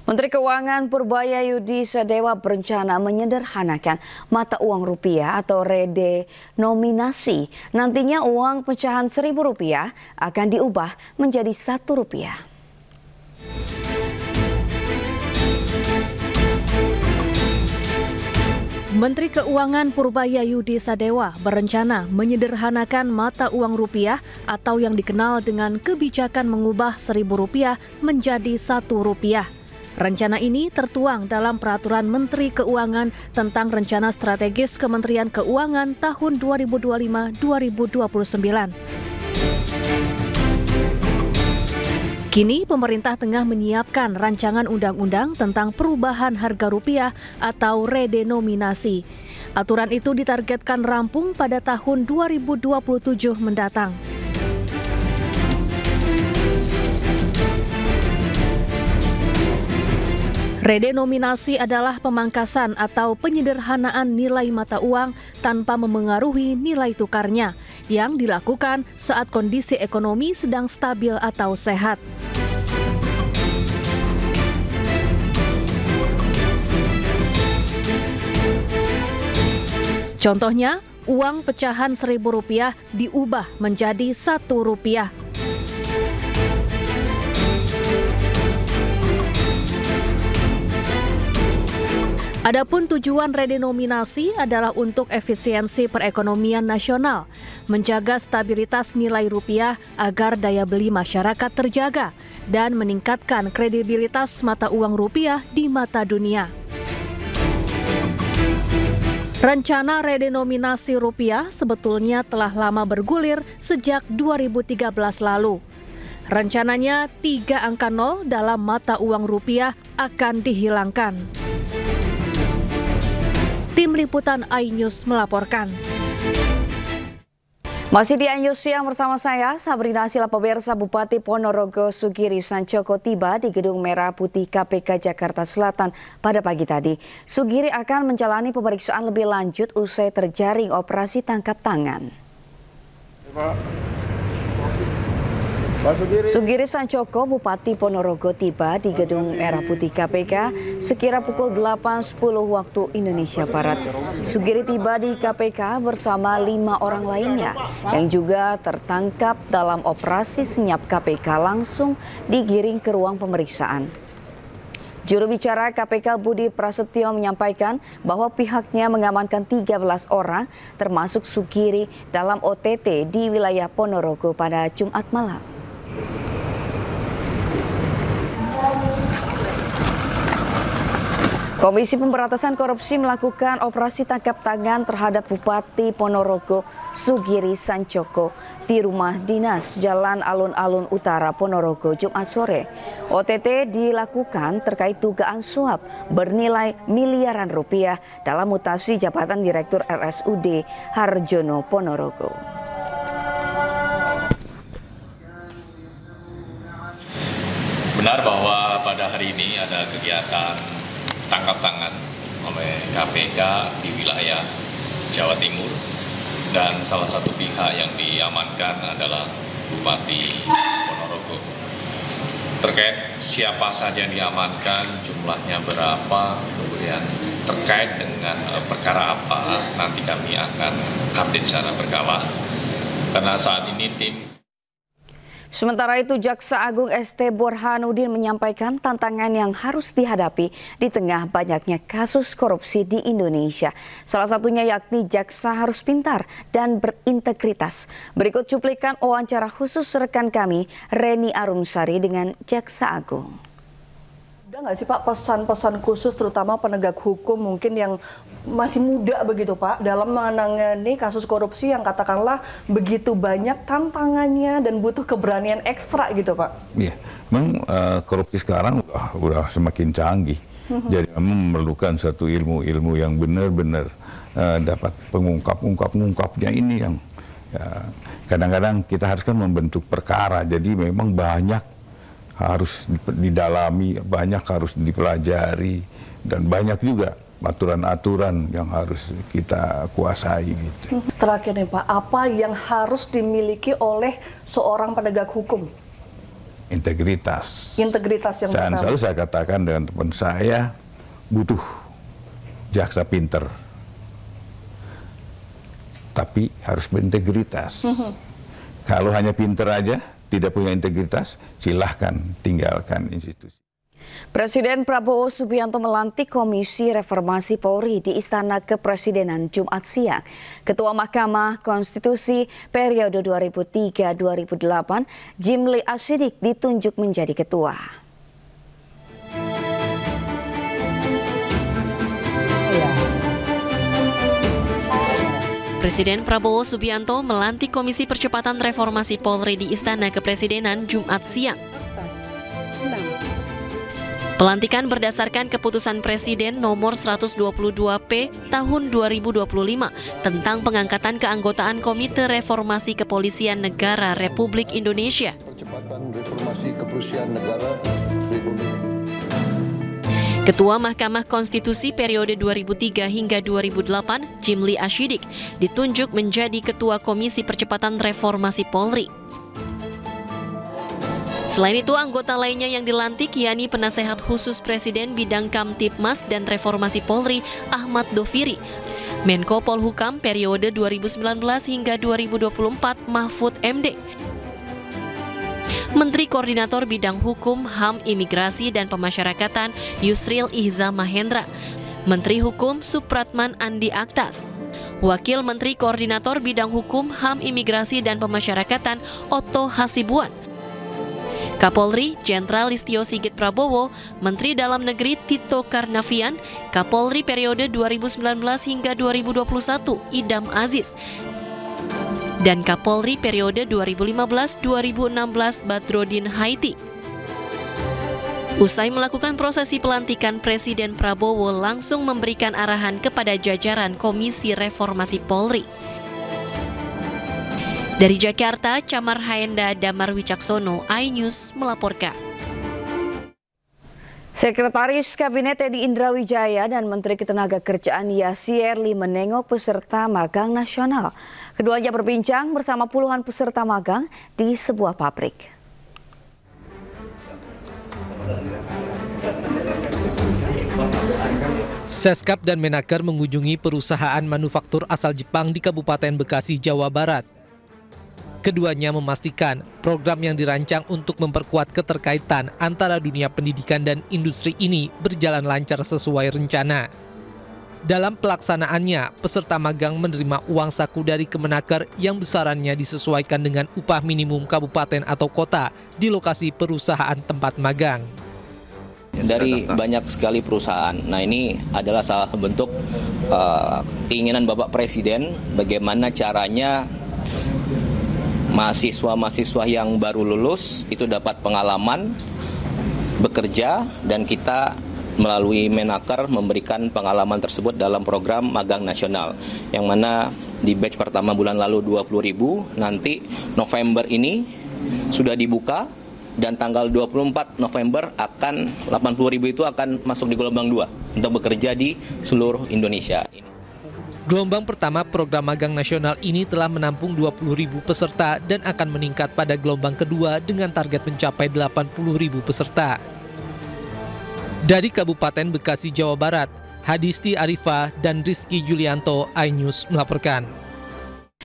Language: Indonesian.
Menteri Keuangan Purbayayudi Sadewa berencana menyederhanakan mata uang rupiah atau redenominasi. Nantinya uang pecahan Rp1.000 akan diubah menjadi Rp1. Menteri Keuangan Purbayayudi Sadewa berencana menyederhanakan mata uang rupiah atau yang dikenal dengan kebijakan mengubah Rp1.000 menjadi Rp1. Rencana ini tertuang dalam Peraturan Menteri Keuangan tentang Rencana Strategis Kementerian Keuangan tahun 2025-2029. Kini pemerintah tengah menyiapkan rancangan undang-undang tentang perubahan harga rupiah atau redenominasi. Aturan itu ditargetkan rampung pada tahun 2027 mendatang. Redenominasi adalah pemangkasan atau penyederhanaan nilai mata uang tanpa memengaruhi nilai tukarnya yang dilakukan saat kondisi ekonomi sedang stabil atau sehat. Contohnya, uang pecahan Rp1.000 diubah menjadi Rp1. Adapun tujuan redenominasi adalah untuk efisiensi perekonomian nasional, menjaga stabilitas nilai rupiah agar daya beli masyarakat terjaga, dan meningkatkan kredibilitas mata uang rupiah di mata dunia. Rencana redenominasi rupiah sebetulnya telah lama bergulir sejak 2013 lalu. Rencananya 3 angka 0 dalam mata uang rupiah akan dihilangkan. Tim Liputan iNews melaporkan. Masih di iNews Siang bersama saya, Sabrina Sila. Pemirsa, Bupati Ponorogo Sugiri Sancoko tiba di Gedung Merah Putih KPK Jakarta Selatan pada pagi tadi. Sugiri akan menjalani pemeriksaan lebih lanjut usai terjaring operasi tangkap tangan. Sugiri Sancoko, Bupati Ponorogo tiba di Gedung Merah Putih KPK sekira pukul 8.10 waktu Indonesia Barat. Sugiri tiba di KPK bersama 5 orang lainnya yang juga tertangkap dalam operasi senyap KPK langsung digiring ke ruang pemeriksaan. Juru bicara KPK Budi Prasetyo menyampaikan bahwa pihaknya mengamankan 13 orang termasuk Sugiri dalam OTT di wilayah Ponorogo pada Jumat malam. Komisi Pemberantasan Korupsi melakukan operasi tangkap tangan terhadap Bupati Ponorogo Sugiri Sancoko di rumah dinas Jalan Alun-Alun Utara Ponorogo Jumat sore. OTT dilakukan terkait dugaan suap bernilai miliaran rupiah dalam mutasi jabatan Direktur RSUD Harjono Ponorogo. Benar bahwa pada hari ini ada kegiatan tangkap tangan oleh KPK di wilayah Jawa Timur, dan salah satu pihak yang diamankan adalah Bupati Ponorogo. Terkait siapa saja yang diamankan, jumlahnya berapa, kemudian terkait dengan perkara apa, nanti kami akan update secara berkala. Karena saat ini tim. Sementara itu, Jaksa Agung ST Burhanuddin menyampaikan tantangan yang harus dihadapi di tengah banyaknya kasus korupsi di Indonesia. Salah satunya yakni jaksa harus pintar dan berintegritas. Berikut cuplikan wawancara khusus rekan kami, Reni Arumsari dengan Jaksa Agung. Ada nggak sih Pak pesan-pesan khusus terutama penegak hukum mungkin yang masih muda begitu Pak dalam menangani kasus korupsi yang katakanlah begitu banyak tantangannya dan butuh keberanian ekstra gitu Pak? Iya, memang korupsi sekarang udah semakin canggih. Jadi memang memerlukan satu ilmu yang benar-benar dapat pengungkapnya ini yang kadang-kadang kita harus kan membentuk perkara. Jadi memang banyak harus didalami, banyak harus dipelajari, dan banyak juga aturan-aturan yang harus kita kuasai gitu. Terakhir nih Pak, apa yang harus dimiliki oleh seorang penegak hukum? integritas. Integritas yang Dan pertama. selalu saya katakan dengan teman saya, butuh jaksa pinter, tapi harus berintegritas. Kalau hanya pinter aja, tidak punya integritas, silahkan tinggalkan institusi. Presiden Prabowo Subianto melantik Komisi Reformasi Polri di Istana Kepresidenan Jumat siang. Ketua Mahkamah Konstitusi periode 2003-2008, Jimli Asyidik ditunjuk menjadi ketua. Presiden Prabowo Subianto melantik Komisi Percepatan Reformasi Polri di Istana Kepresidenan Jumat siang. Pelantikan berdasarkan keputusan Presiden nomor 122P tahun 2025 tentang pengangkatan keanggotaan Komite Reformasi Kepolisian Negara Republik Indonesia. Percepatan Reformasi Kepolisian Negara Republik Indonesia. Ketua Mahkamah Konstitusi periode 2003 hingga 2008, Jimli Asyidik, ditunjuk menjadi Ketua Komisi Percepatan Reformasi Polri. Selain itu, anggota lainnya yang dilantik yakni Penasehat Khusus Presiden Bidang Kamtibmas dan Reformasi Polri, Ahmad Doviri, Menko Polhukam periode 2019 hingga 2024, Mahfud MD, Menteri Koordinator Bidang Hukum, HAM, Imigrasi, dan Pemasyarakatan Yusril Ihza Mahendra, Menteri Hukum Supratman Andi Aktas, Wakil Menteri Koordinator Bidang Hukum, HAM, Imigrasi, dan Pemasyarakatan Otto Hasibuan, Kapolri Jenderal Listio Sigit Prabowo, Menteri Dalam Negeri Tito Karnavian, Kapolri periode 2019 hingga 2021 Idam Aziz, dan Kapolri periode 2015-2016 Badrodin Haiti. Usai melakukan prosesi pelantikan, Presiden Prabowo langsung memberikan arahan kepada jajaran Komisi Reformasi Polri. Dari Jakarta, Camar Haenda Damar Wicaksono, iNews melaporkan. Sekretaris Kabinet Edi Indrawijaya dan Menteri Ketenagakerjaan Yasierli menengok peserta magang nasional. Keduanya berbincang bersama puluhan peserta magang di sebuah pabrik. Seskap dan Menaker mengunjungi perusahaan manufaktur asal Jepang di Kabupaten Bekasi, Jawa Barat. Keduanya memastikan program yang dirancang untuk memperkuat keterkaitan antara dunia pendidikan dan industri ini berjalan lancar sesuai rencana. Dalam pelaksanaannya, peserta magang menerima uang saku dari Kemenaker yang besarannya disesuaikan dengan upah minimum kabupaten atau kota di lokasi perusahaan tempat magang. Dari banyak sekali perusahaan. Nah, ini adalah salah bentuk keinginan Bapak Presiden bagaimana caranya mahasiswa-mahasiswa yang baru lulus itu dapat pengalaman bekerja, dan kita melalui Menaker memberikan pengalaman tersebut dalam program magang nasional yang mana di batch pertama bulan lalu 20.000, nanti November ini sudah dibuka dan tanggal 24 November akan 80.000 itu akan masuk di gelombang 2 untuk bekerja di seluruh Indonesia. Gelombang pertama program magang nasional ini telah menampung 20.000 peserta dan akan meningkat pada gelombang kedua dengan target mencapai 80.000 peserta. Dari Kabupaten Bekasi, Jawa Barat, Hadisti Arifah dan Rizky Julianto, iNews melaporkan.